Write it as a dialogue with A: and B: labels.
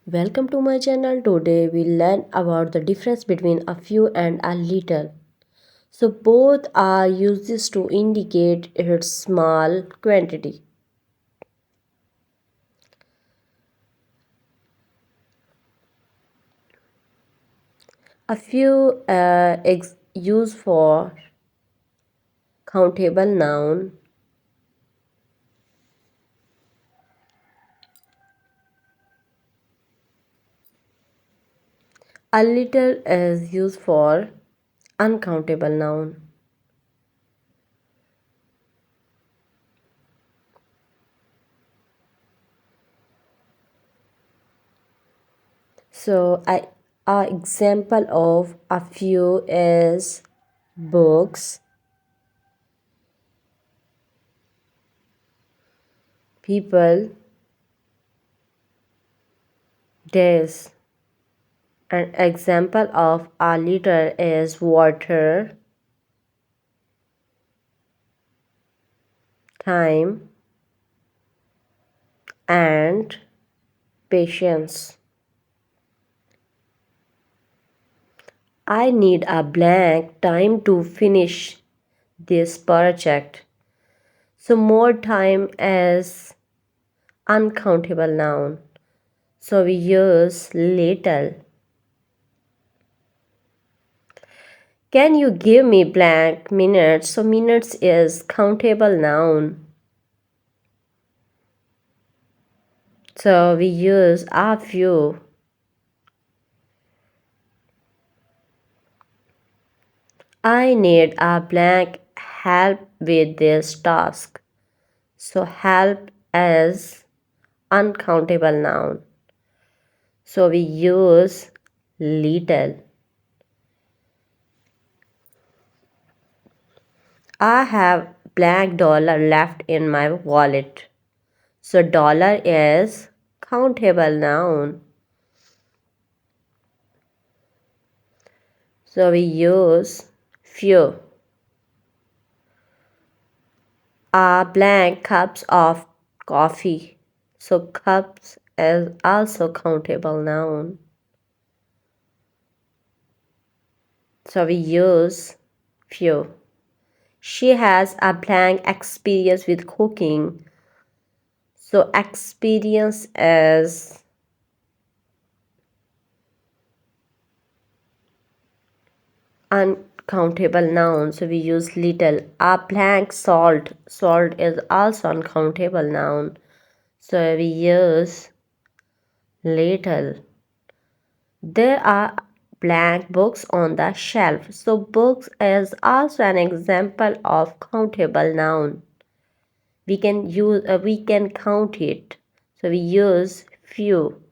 A: Welcome to my channel. Today we learn about the difference between a few and a little. So both are used to indicate its small quantity. A few used for countable noun. A little is used for uncountable noun. So a example of a few is books, people, days. An example of a liter is water, time, and patience. I need a blank time to finish this project. So more time is uncountable noun. So we use little. Can you give me blank minutes? So minutes is countable noun. So we use a few. I need a blank help with this task. So help is uncountable noun. So we use little. I have blank dollar left in my wallet. So dollar is countable noun. So we use few. Blank cups of coffee. So cups is also countable noun. So we use few. She has a blank experience with cooking. So experience is uncountable noun. So we use little. A blank salt. Salt is also uncountable noun. So we use little. There are blank books on the shelf. So books is also an example of countable noun. We can count it. So we use few.